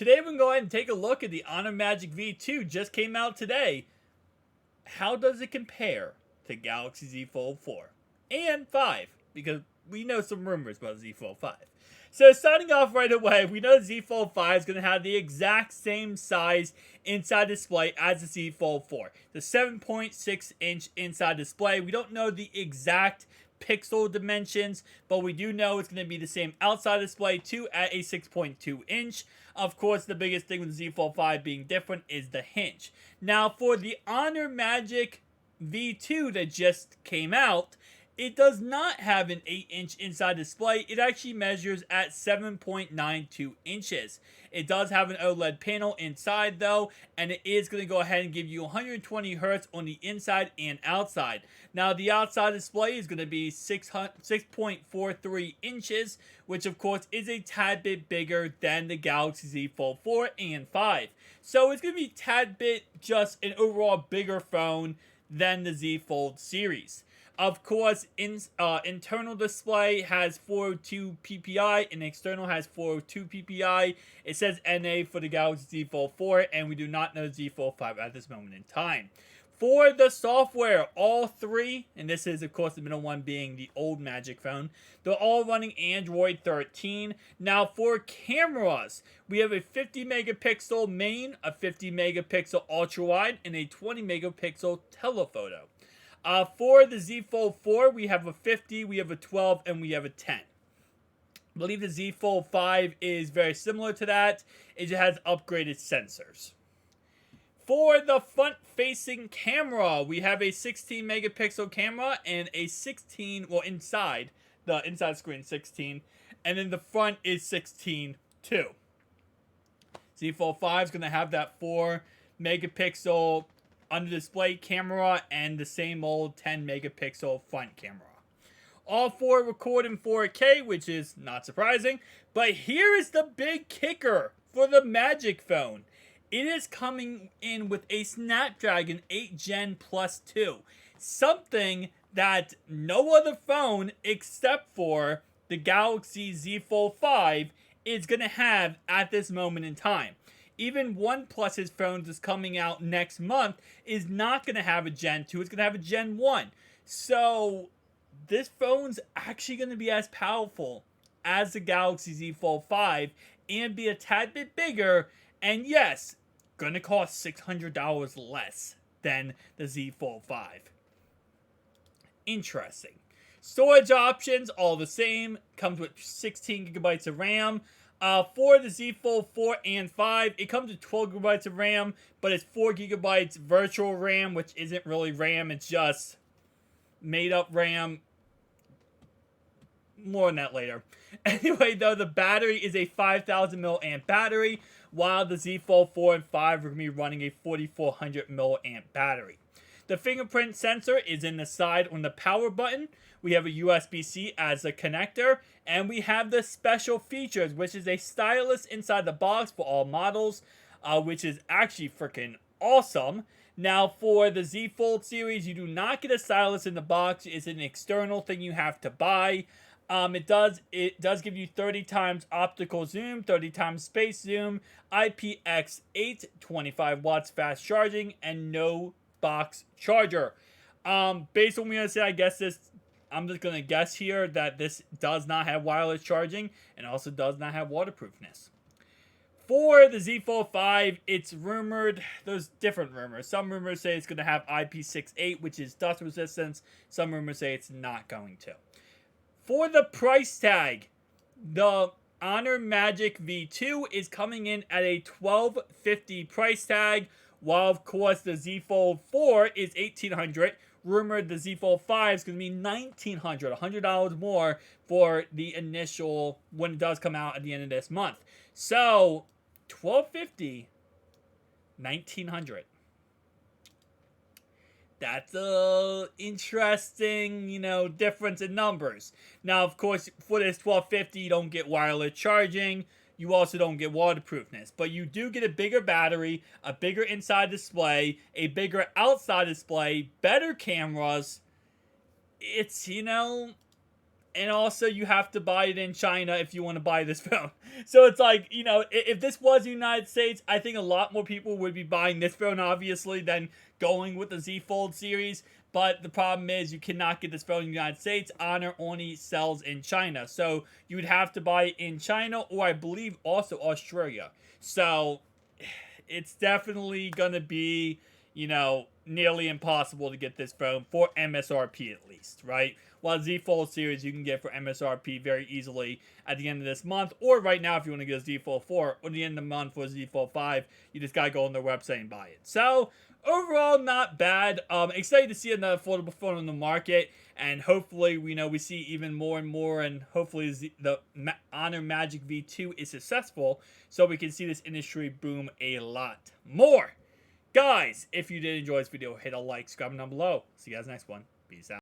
Today we're going to go ahead and take a look at the Honor Magic V2. Just came out today. How does it compare to Galaxy Z Fold 4 and 5? Because we know some rumors about Z Fold 5. So starting off right away, we know Z Fold 5 is going to have the exact same size inside display as the Z Fold 4. The 7.6-inch inside display. We don't know the exact pixel dimensions, but we do know it's going to be the same outside display too at a 6.2 inch. Of course, the biggest thing with the Z Fold 5 being different is the hinge. Now, for the Honor Magic V2 that just came out, it does not have an 8-inch inside display. It actually measures at 7.92 inches. It does have an OLED panel inside though, and it is going to go ahead and give you 120 Hz on the inside and outside. Now the outside display is going to be 6.43 inches, which of course is a tad bit bigger than the Galaxy Z Fold 4 and 5. So it's going to be a tad bit just an overall bigger phone than the Z Fold series. Of course, internal display has 402 ppi and external has 402 ppi. It says NA for the Galaxy Z Fold 4, and we do not know Z Fold 5 at this moment in time. For the software, all three, and this is of course the middle one being the old Magic phone, they're all running Android 13. Now for cameras, we have a 50 megapixel main, a 50 megapixel ultra wide, and a 20 megapixel telephoto. For the Z Fold 4, we have a 50, we have a 12, and we have a 10. I believe the Z Fold 5 is very similar to that. It just has upgraded sensors. For the front-facing camera, we have a 16 megapixel camera and a 16, well, inside screen 16, and then the front is 16 too. Z Fold 5 is going to have that 4 megapixel under display camera and the same old 10 megapixel front camera. All four record in 4K, which is not surprising. But here is the big kicker for the Magic phone. It is coming in with a Snapdragon 8 Gen Plus 2. Something that no other phone except for the Galaxy Z Fold 5 is going to have at this moment in time. Even OnePlus's phones is coming out next month is not going to have a Gen 2. It's going to have a Gen 1. So this phone's actually going to be as powerful as the Galaxy Z Fold 5 and be a tad bit bigger. And yes, going to cost $600 less than the Z Fold 5. Interesting. Storage options, all the same. Comes with 16 gigabytes of RAM. For the Z Fold 4 and 5, it comes with 12 gigabytes of RAM, but it's 4 gigabytes virtual RAM, which isn't really RAM, it's just made up RAM. More on that later. Anyway, though, the battery is a 5,000 milliamp battery, while the Z Fold 4 and 5 are going to be running a 4,400 milliamp battery. The fingerprint sensor is in the side on the power button. We have a USB-C as a connector. And we have the special features, which is a stylus inside the box for all models, which is actually freaking awesome. Now, for the Z Fold series, you do not get a stylus in the box. It's an external thing you have to buy. It does give you 30 times optical zoom, 30 times space zoom, IPX8, 25 watts fast charging, and no box charger. Based on what I'm going to say, I'm just going to guess here that this does not have wireless charging and also does not have waterproofness. For the Z Fold 5, it's rumored, there's different rumors. Some rumors say it's going to have IP68, which is dust resistance. Some rumors say it's not going to. For the price tag, the Honor Magic V2 is coming in at a $1,250 price tag, while of course the Z Fold 4 is $1,800. Rumored the Z Fold 5 is going to be $1,900, $100 more for the initial when it does come out at the end of this month. So $1,250, $1,900. That's a interesting, difference in numbers. Now, of course, for this $1,250, you don't get wireless charging. You also don't get waterproofness, but you do get a bigger battery, a bigger inside display, a bigger outside display, better cameras. It's, and also you have to buy it in China if you want to buy this phone. So it's like, you know, if this was the United States, I think a lot more people would be buying this phone, obviously, than going with the Z Fold series. But the problem is you cannot get this phone in the United States. Honor only sells in China. So you would have to buy it in China, or I believe also Australia. So it's definitely going to be, you know, nearly impossible to get this phone for MSRP at least, right? While Z Fold series you can get for MSRP very easily at the end of this month, or right now if you want to get a Z Fold 4, or the end of the month for Z Fold 5, you just gotta go on their website and buy it. So, overall, not bad. Excited to see another affordable phone on the market, and hopefully, we see even more and more, and hopefully the Honor Magic V2 is successful, so we can see this industry boom a lot more. Guys, if you did enjoy this video, hit a like, subscribe down below. See you guys next one. Peace out.